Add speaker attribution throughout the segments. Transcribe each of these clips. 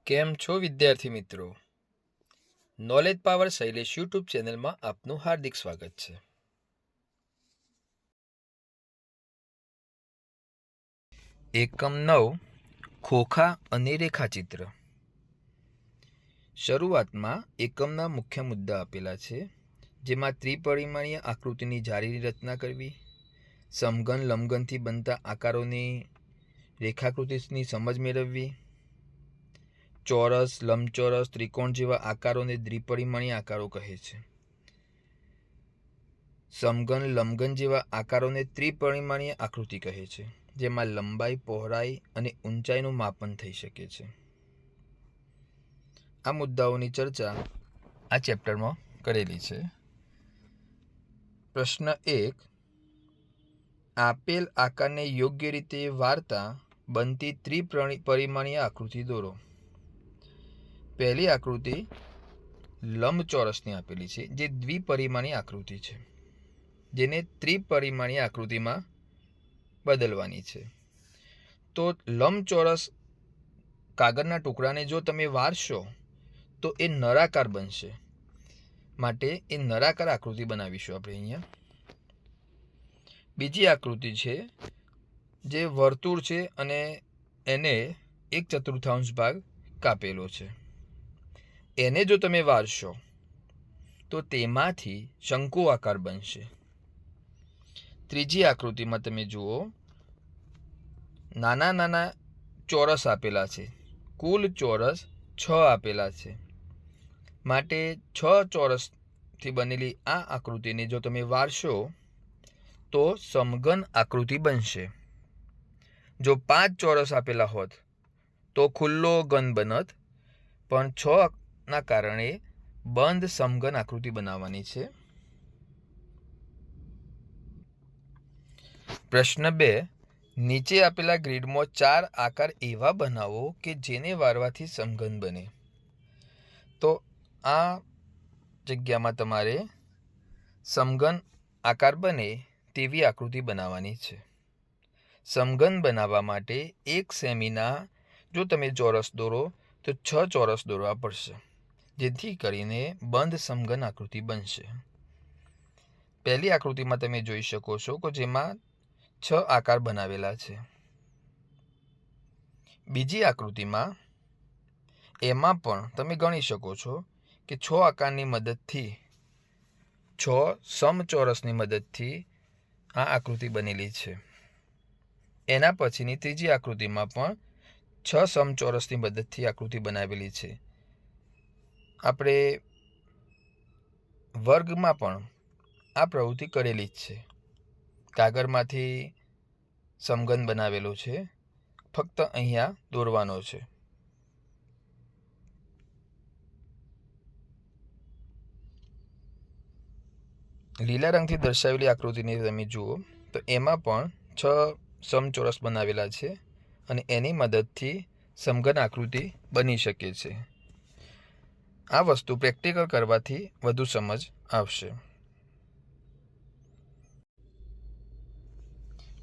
Speaker 1: કેમ છો વિદ્યાર્થી મિત્રો? નોલેજ પાવર શૈલેષ યુટ્યુબ ચેનલમાં આપનું હાર્દિક સ્વાગત છે. એકમ 9 ખોખા અને રેખાચિત્ર. શરૂઆતમાં એકમના મુખ્ય મુદ્દા આપેલા છે, જેમાં ત્રિપરિમાણીય આકૃતિની જાળીની રચના કરવી, સમઘન લંબઘનથી બનતા આકારોની રેખાકૃતિની સમજ મેળવવી, ચોરસ, લંબચોરસ, ત્રિકોણ જેવા આકારોને દ્વિપરિમાણીય આકારો કહે છે. સમઘન લંબઘન જેવા આકારોને ત્રિપરિમાણીય આકૃતિ કહે છે, જેમાં લંબાઈ, પહોળાઈ અને ઊંચાઈનું માપન થઈ શકે છે. આ મુદ્દાઓની ચર્ચા આ ચેપ્ટરમાં કરેલી છે. પ્રશ્ન 1. આપેલ આકારને યોગ્ય રીતે વાળતા બનતી ત્રિપરિમાણીય આકૃતિ દોરો. પહેલી આકૃતિ લંબચોરસની આપેલી છે, જે દ્વિપરિમાણીય આકૃતિ છે, જેને ત્રિપરિમાણીય આકૃતિમાં બદલવાની છે. તો લંબચોરસ કાગળના ટુકડાને જો તમે વાળશો તો એ નળાકાર બનશે, માટે એ નળાકાર આકૃતિ બનાવીશું આપણે અહીંયા. બીજી આકૃતિ છે જે વર્તુળ છે અને એને 1/4 ભાગ કાપેલો છે. એને જો તમે વાળશો તો તેમાંથી શંકુ આકાર બનશે. ત્રીજી આકૃતિમાં તમે જુઓ, નાના નાના ચોરસ આપેલા છે, કુલ ચોરસ 6 આપેલા છે, માટે 6 ચોરસથી બનેલી આ આકૃતિને જો તમે વાળશો તો સમઘન આકૃતિ બનશે. જો 5 ચોરસ આપેલા હોત તો ખુલ્લો ઘન બનત, પણ 6ના કારણે બંધ સમઘન આકૃતિ બનાવવાની છે. પ્રશ્ન 2. નીચે આપેલા ગ્રીડમાં 4 આકાર એવા બનાવો કે જેને વાળવાથી સમઘન બને. તો આ જગ્યામાં તમારે સમઘન આકાર બને તેવી આકૃતિ બનાવવાની છે. સમઘન બનાવવા માટે 1 સેમીના જો તમે ચોરસ દોરો તો 6 ચોરસ દોરવા પડશે, જેથી કરીને બંધ સમઘન આકૃતિ બનશે. પહેલી આકૃતિમાં તમે જોઈ શકો છો કે જેમાં 6 આકાર બનાવેલા છે. બીજી આકૃતિમાં એમાં પણ તમે ગણી શકો છો કે 6 આકારની મદદથી, 6 સમચોરસની મદદથી આ આકૃતિ બનેલી છે. એના પછીની ત્રીજી આકૃતિમાં પણ 6 સમચોરસની મદદથી આકૃતિ બનાવેલી છે. આપણે વર્ગમાં પણ આ પ્રવૃત્તિ કરેલી જ છે. કાગળમાંથી સમઘન બનાવેલો છે, ફક્ત અહીંયા દોરવાનો છે. લીલા રંગથી દર્શાવેલી આકૃતિને તમે જુઓ તો એમાં પણ 6 સમચોરસ બનાવેલા છે અને એની મદદથી સમઘન આકૃતિ બની શકે છે. આ વસ્તુ પ્રેક્ટિકલ કરવાથી વધુ સમજ આવશે.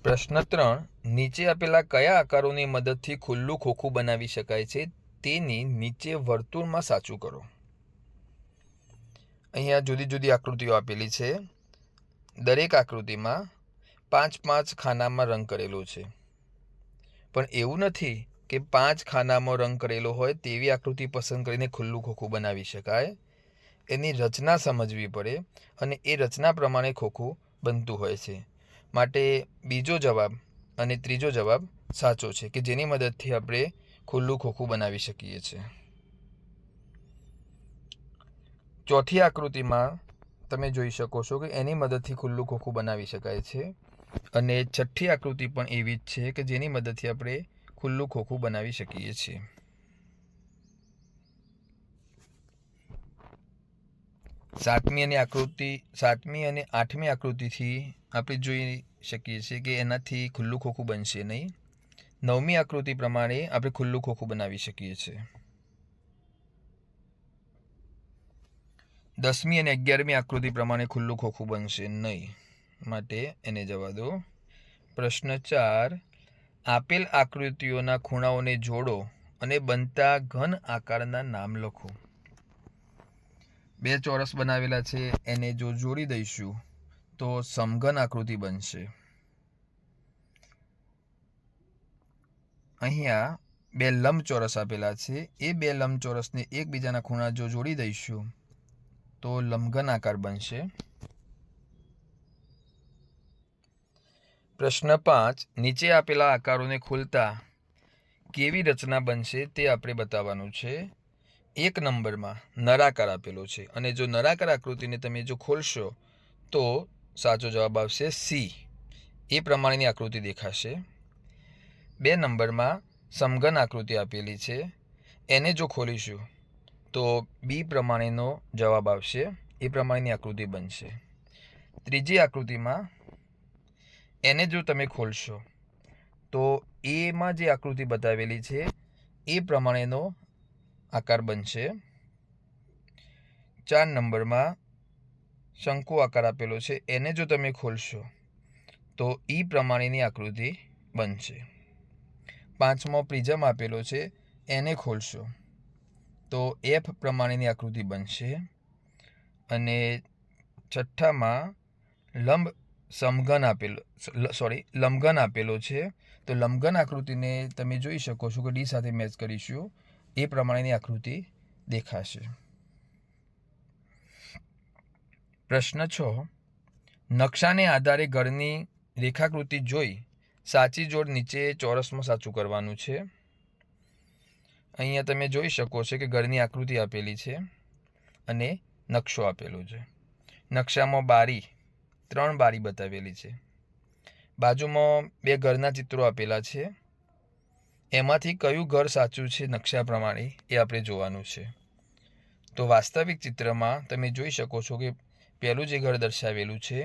Speaker 1: પ્રશ્ન 3. નીચે આપેલા કયા આકારોની મદદથી ખુલ્લું ખોખું બનાવી શકાય છે તેની નીચે વર્તુળમાં સાચું કરો. અહીંયા જુદી જુદી આકૃતિઓ આપેલી છે. દરેક આકૃતિમાં 5-5 ખાનામાં રંગ કરેલો છે, પણ એવું નથી કે 5 ખાનામાં રંગ કરેલો હોય તેવી આકૃતિ પસંદ કરીને ખુલ્લું ખોખું બનાવી શકાય. એની રચના સમજવી પડે અને એ રચના પ્રમાણે ખોખું બનતું હોય છે. માટે બીજો જવાબ અને ત્રીજો જવાબ સાચો છે, કે જેની મદદથી આપણે ખુલ્લું ખોખું બનાવી શકીએ છીએ. ચોથી આકૃતિમાં તમે જોઈ શકો છો કે એની મદદથી ખુલ્લું ખોખું બનાવી શકાય છે, અને છઠ્ઠી આકૃતિ પણ એવી જ છે કે જેની મદદથી આપણે ખુલ્લું ખોખું બનાવી શકીએ છીએ. સાતમી અને આઠમી આકૃતિથી આપણે જોઈ શકીએ છીએ કે એનાથી ખુલ્લું ખોખું બનશે નહીં. 9મી આકૃતિ પ્રમાણે આપણે ખુલ્લું ખોખું બનાવી શકીએ છીએ. 10મી અને 11મી આકૃતિ પ્રમાણે ખુલ્લું ખોખું બનશે નહીં, માટે એને જવા દો. પ્રશ્ન 4. આપેલ આકૃતિઓના ખૂણાઓને જોડો અને બનતા ઘન આકારના નામ લખો. બે ચોરસ બનાવેલા છે, એને જો જોડી દઈશું તો સમઘન આકૃતિ બનશે. અહીંયા બે લંબચોરસ આપેલા છે, એ બે લંબચોરસને એકબીજાના ખૂણા જો જોડી દઈશું તો લંબઘન આકાર બનશે. પ્રશ્ન 5, નીચે આપેલા આકારોને ખોલતા કેવી રચના બનશે તે આપણે બતાવવાનું છે. 1 નંબરમાં નળાકાર આપેલો છે, અને જો નળાકાર આકૃતિને તમે જો ખોલશો તો સાચો જવાબ આવશે સી. એ પ્રમાણેની આકૃતિ દેખાશે. 2 નંબરમાં સમઘન આકૃતિ આપેલી છે, એને જો ખોલીશું તો બી પ્રમાણેનો જવાબ આવશે. એ પ્રમાણેની આકૃતિ બનશે. ત્રીજી આકૃતિમાં એને જો તમે ખોલશો તો એમાં જે આકૃતિ બતાવેલી છે એ પ્રમાણેનો આકાર બનશે. 4 નંબરમાં શંકુ આકાર આપેલો છે, એને જો તમે ખોલશો તો ઈ પ્રમાણેની આકૃતિ બનશે. 5મો પ્રિઝમ આપેલો છે, એને ખોલશો તો એફ પ્રમાણેની આકૃતિ બનશે. અને 6માં લંબઘન આપેલો છે, તો લંબઘન આકૃતિને તમે જોઈ શકો છો કે ડી સાથે મેચ કરીશું, એ પ્રમાણેની આકૃતિ દેખાશે. પ્રશ્ન 6, નકશાને આધારે ઘરની રેખાકૃતિ જોઈ સાચી જોડ નીચે ચોરસમાં સાચું કરવાનું છે. અહીંયા તમે જોઈ શકો છો કે ઘરની આકૃતિ આપેલી છે અને નકશો આપેલો છે. નકશામાં 3 બારી બતાવેલી છે. બાજુમાં 2 ઘરના ચિત્રો આપેલા છે. એમાંથી કયું ઘર સાચું છે નકશા પ્રમાણે એ આપણે જોવાનું છે. તો વાસ્તવિક ચિત્રમાં તમે જોઈ શકો છો કે પહેલું જે ઘર દર્શાવેલું છે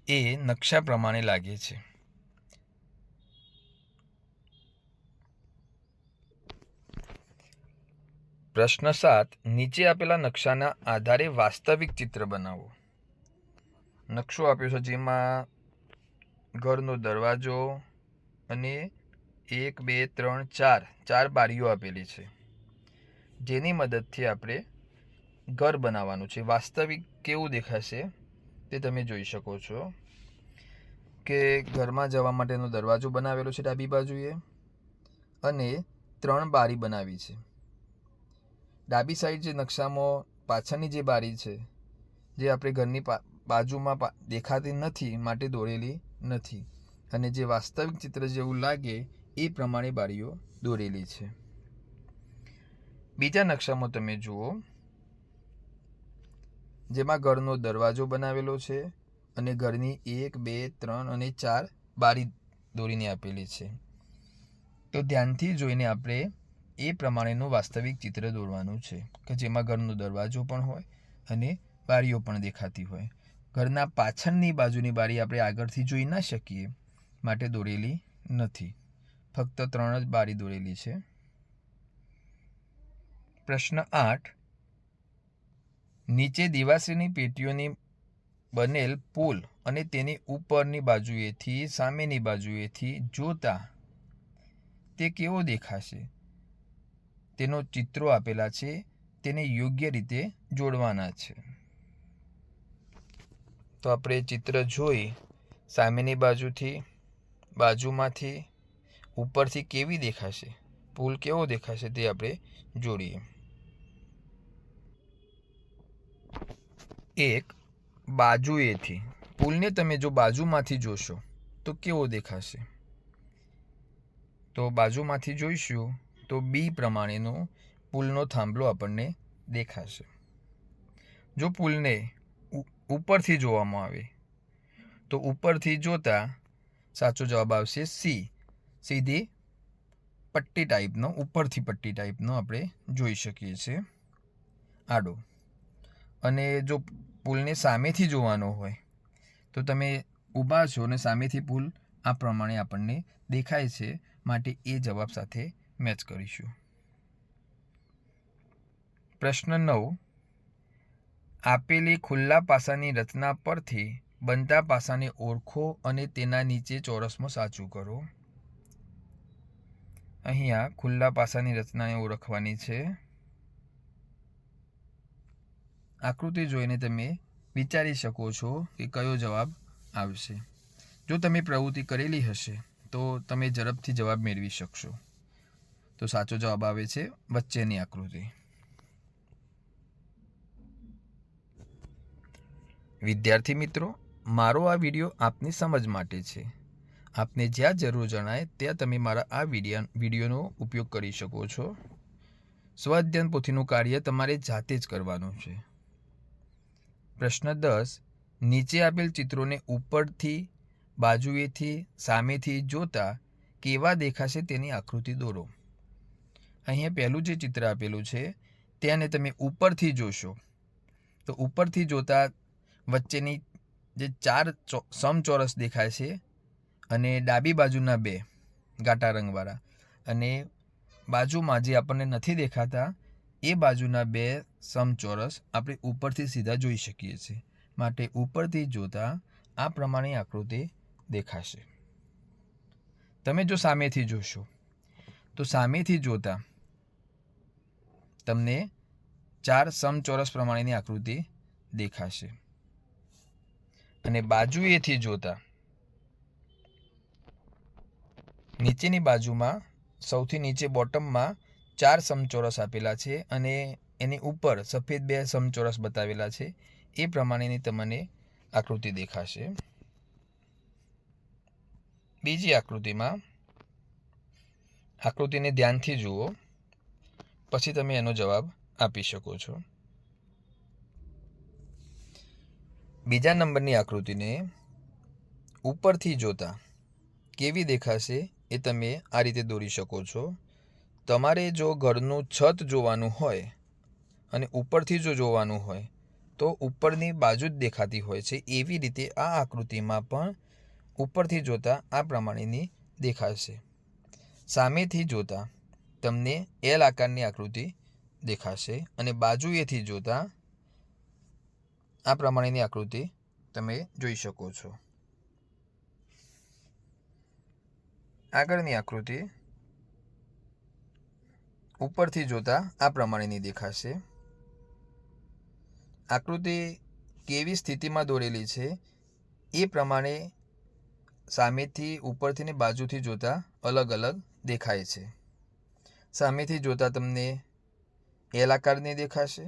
Speaker 1: એ નકશા પ્રમાણે લાગે છે. પ્રશ્ન 7, નીચે આપેલા નકશાના આધારે વાસ્તવિક ચિત્ર બનાવો. નકશો આપ્યો છે, જેમાં ઘરનો દરવાજો અને 1 2 3 4 બારીઓ આપેલી છે, જેની મદદથી આપણે ઘર બનાવવાનું છે. વાસ્તવિક કેવું દેખાશે તે તમે જોઈ શકો છો કે ઘરમાં જવા માટેનો દરવાજો બનાવેલો છે ડાબી બાજુએ, અને 3 બારી બનાવી છે. ડાબી સાઈડ જે નકશામાં પાછળની જે બારી છે, જે આપણે ઘરની બાજુમાં દેખાતી નથી માટે દોરેલી નથી, અને જે વાસ્તવિક ચિત્ર જેવું લાગે એ પ્રમાણે બારીઓ દોરેલી છે. બીજા નકશામાં તમે જુઓ, જેમાં ઘરનો દરવાજો બનાવેલો છે અને ઘરની 1 2 3 અને 4 બારી દોરીને આપેલી છે. તો ધ્યાનથી જોઈને આપણે એ પ્રમાણેનું વાસ્તવિક ચિત્ર દોરવાનું છે કે જેમાં ઘરનો દરવાજો પણ હોય અને બારીઓ પણ દેખાતી હોય. ઘરના પાછળની બાજુની બારી આપણે આગળથી જોઈ ના શકીએ માટે દોરેલી નથી, ફક્ત 3 જ બારી દોરેલી છે. પ્રશ્ન 8, નીચે દિવાશ્રીની પેટીઓની બનેલ પુલ અને તેની ઉપરની બાજુએથી સામેની બાજુએથી જોતા તે કેવો દેખાશે તેનો ચિત્રો આપેલા છે, તેને યોગ્ય રીતે જોડવાના છે. તો આપણે ચિત્ર જોઈ સામેની બાજુથી, બાજુમાંથી, ઉપરથી કેવી દેખાશે, પુલ કેવો દેખાશે તે આપણે જોડીએ. 1, બાજુએથી. પુલને તમે જો બાજુમાંથી જોશો તો કેવો દેખાશે? તો બાજુમાંથી જોઈશું તો બી પ્રમાણેનો પુલનો થાંભલો આપણને દેખાશે. જો પુલને ઉપરથી જોવામાં આવે તો ઉપરથી જોતા સાચો જવાબ આવશે સી. સીધી પટ્ટી ટાઈપનો, ઉપરથી પટ્ટી ટાઈપનો આપણે જોઈ શકીએ છીએ આડો. અને જો પુલને સામેથી જોવાનો હોય તો તમે ઊભા છો અને સામેથી પુલ આ પ્રમાણે આપણને દેખાય છે, માટે એ જવાબ સાથે મેચ કરીશું. પ્રશ્ન 9, આપેલી ખુલ્લા પાસાની રચના પરથી બનતા પાસાને ઓળખો અને તેના નીચે ચોરસમાં સાચું કરો. અહીંયા ખુલ્લા પાસાની રચનાને ઓળખવાની છે. આકૃતિ જોઈને તમે વિચારી શકો છો કે કયો જવાબ આવશે. જો તમે પ્રવૃત્તિ કરેલી હશે તો તમે ઝડપથી જવાબ મેળવી શકશો. તો સાચો જવાબ આવે છે વચ્ચેની આકૃતિ. વિદ્યાર્થી મિત્રો, મારો આ વિડીયો આપની સમજ માટે છે. આપને જ્યાં જરૂર જણાય ત્યાં તમે મારા આ વિડીયોનો ઉપયોગ કરી શકો છો. સ્વઅધ્યયન પોથીનું કાર્ય તમારે જાતે જ કરવાનું છે. પ્રશ્ન 10. નીચે આપેલ ચિત્રોને ઉપરથી, બાજુએથી, સામેથી જોતા કેવા દેખાશે તેની આકૃતિ દોરો. અહીંયા પહેલું જે ચિત્ર આપેલું છે તેને તમે ઉપરથી જોશો તો ઉપરથી જોતા વચ્ચેની જે 4 સમચોરસ દેખાય છે અને ડાબી બાજુના 2 ઘાટા રંગવાળા અને બાજુમાં જે આપણને નથી દેખાતા એ બાજુના 2 સમચોરસ આપણે ઉપરથી સીધા જોઈ શકીએ છીએ. માટે ઉપરથી જોતા આ પ્રમાણે આકૃતિ દેખાશે. તમે જો સામેથી જોશો તો સામેથી જોતા તમને 4 સમચોરસ પ્રમાણેની આકૃતિ દેખાશે અને બાજુએથી જોતા નીચેની બાજુમાં સૌથી નીચે બોટમમાં 4 સમચોરસ આપેલા છે અને એની ઉપર સફેદ 2 સમચોરસ બતાવેલા છે. એ પ્રમાણેની તમને આકૃતિ દેખાશે. બીજી આકૃતિમાં આકૃતિને ધ્યાનથી જુઓ, પછી તમે એનો જવાબ આપી શકો છો. બીજા નંબરની આકૃતિને ઉપરથી જોતા કેવી દેખાશે એ તમે આ રીતે દોરી શકો છો. તમારે જો ઘરનું છત જોવાનું હોય અને ઉપરથી જો જોવાનું હોય તો ઉપરની બાજુ જ દેખાતી હોય છે. એવી રીતે આ આકૃતિમાં પણ ઉપરથી જોતા આ પ્રમાણેની દેખાશે. સામેથી જોતા તમને એલ આકારની આકૃતિ દેખાશે અને બાજુએથી જોતા આ પ્રમાણેની આકૃતિ તમે જોઈ શકો છો. આગળની આકૃતિ ઉપરથી જોતા આ પ્રમાણેની દેખાશે. આકૃતિ કેવી સ્થિતિમાં દોરેલી છે એ પ્રમાણે સામેથી, ઉપરથી ને બાજુથી જોતા અલગ અલગ દેખાય છે. સામેથી જોતા તમને એલ આકારની દેખાશે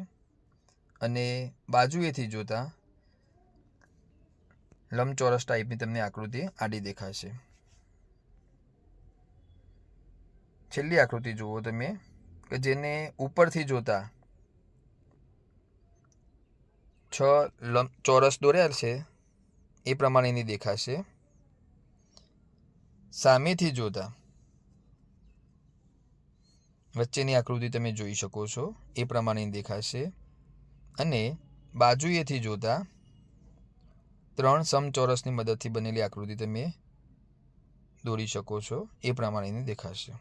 Speaker 1: અને બાજુએથી જોતા લંબચોરસ ટાઈપની તમને આકૃતિ આડી દેખાશે. છેલ્લી આકૃતિ જુઓ તમે કે જેને ઉપરથી જોતા 6 ચોરસ દોરેલ છે એ પ્રમાણેની દેખાશે. સામેથી જોતા વચ્ચેની આકૃતિ તમે જોઈ શકો છો એ પ્રમાણેની દેખાશે અને બાજુએથી જોતા 3 સમચોરસની મદદથી બનેલી આકૃતિ તમે દોરી શકો છો એ પ્રમાણેની દેખાશે.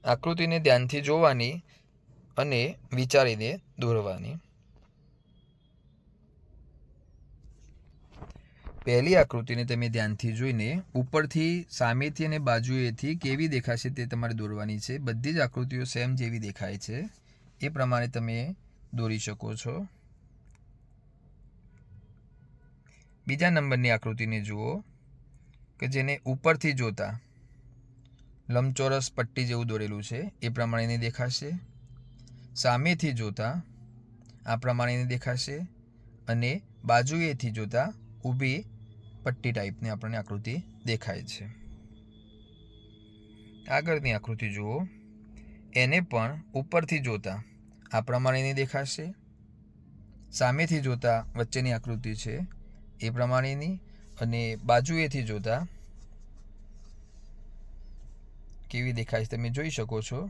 Speaker 1: આકૃતિને ધ્યાનથી જોવાની અને વિચારીને દોરવાની. પહેલી આકૃતિને તમે ધ્યાનથી જોઈને ઉપરથી, સામેથી અને બાજુએથી કેવી દેખાશે તે તમારે દોરવાની છે. બધી જ આકૃતિઓ સેમ જેવી દેખાય છે એ પ્રમાણે તમે દોરી શકો છો. બીજા નંબરની આકૃતિને જુઓ કે જેને ઉપરથી જોતા લંબચોરસ પટ્ટી જેવું દોરેલું છે એ પ્રમાણેની દેખાશે. સામેથી જોતા આ પ્રમાણેની દેખાશે અને બાજુએથી જોતા ઊભી પટ્ટી ટાઈપની આપણને આકૃતિ દેખાય છે. આગળની આકૃતિ જુઓ, એને પણ ઉપરથી જોતા આ પ્રમાણેની દેખાશે. સામેથી જોતા વચ્ચેની આકૃતિ છે એ પ્રમાણેની અને બાજુએથી જોતા કેવી દેખાય છે તમે જોઈ શકો છો.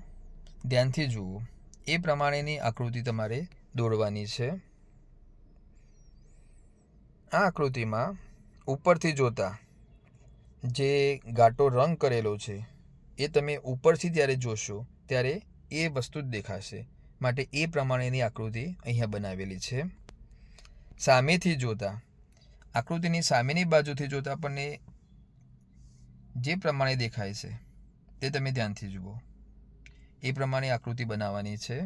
Speaker 1: ધ્યાનથી જુઓ, એ પ્રમાણેની આકૃતિ તમારે દોરવાની છે. આ આકૃતિમાં ઉપરથી જોતા જે ઘાટો રંગ કરેલો છે એ તમે ઉપરથી જ્યારે જોશો ત્યારે એ વસ્તુ જ દેખાશે. માટે એ પ્રમાણેની આકૃતિ અહીંયા બનાવેલી છે. સામેથી જોતા આકૃતિની સામેની બાજુથી જોતા આપણને જે પ્રમાણે દેખાય છે તે તમે ધ્યાનથી જુઓ. એ પ્રમાણે આકૃતિ બનાવવાની છે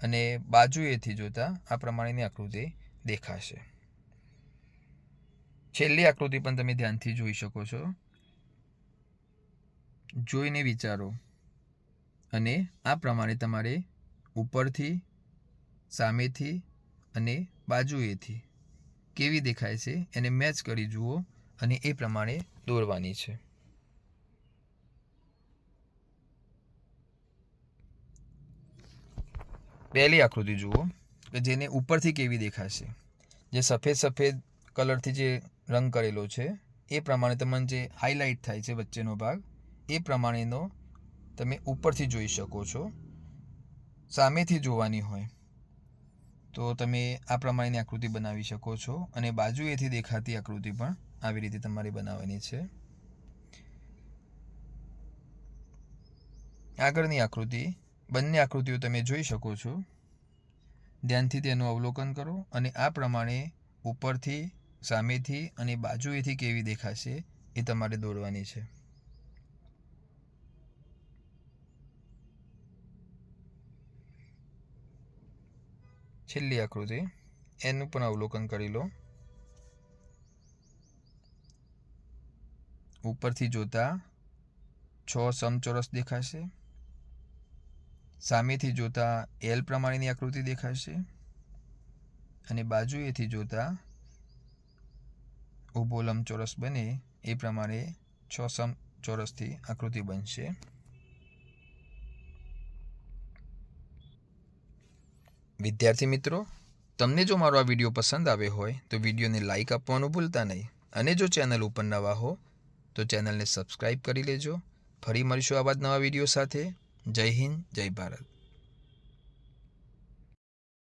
Speaker 1: અને બાજુએથી જોતાં આ પ્રમાણેની આકૃતિ દેખાશે. છેલ્લી આકૃતિ પણ તમે ધ્યાનથી જોઈ શકો છો. જોઈને વિચારો અને આ પ્રમાણે તમારે ઉપરથી, સામેથી અને બાજુએથી કેવી દેખાય છે એને મેચ કરી જુઓ અને એ પ્રમાણે દોરવાની છે. પહેલી આકૃતિ જુઓ કે જેને ઉપરથી કેવી દેખાશે. જે સફેદ સફેદ કલરથી જે રંગ કરેલો છે એ પ્રમાણે તમને જે હાઇલાઇટ થાય છે વચ્ચેનો ભાગ એ પ્રમાણેનો તમે ઉપરથી જોઈ શકો છો. સામેથી જોવાની હોય તો તમે આ પ્રમાણેની આકૃતિ બનાવી શકો છો અને બાજુએથી દેખાતી આકૃતિ પણ આવી રીતે તમારે બનાવવાની છે. આગળની આકૃતિ, બંને આકૃતિઓ તમે જોઈ શકો છો. ધ્યાનથી તેનું અવલોકન કરો અને આ પ્રમાણે ઉપરથી, સામેથી અને બાજુએથી કેવી દેખાશે એ તમારે દોરવાની છે. છેલ્લી આકૃતિ, એનું પણ અવલોકન કરી લો. ઉપરથી જોતા 6 સમચોરસ દેખાશે. સામેથી જોતા એલ પ્રમાણેની આકૃતિ દેખાશે અને બાજુએથી જોતા ઊભો લંબચોરસ બને એ પ્રમાણે 6 સમચોરસથી આકૃતિ બનશે. વિદ્યાર્થી મિત્રો, તમને જો મારો આ વિડીયો પસંદ આવ્યો હોય તો વિડીયોને લાઇક આપવાનું ભૂલતા નહીં અને જો ચેનલ ઉપર નવા હો તો ચેનલને સબસ્ક્રાઈબ કરી લેજો. ફરી મળીશું આવા જ નવા વિડીયો સાથે. જય હિન્દ, જય ભારત.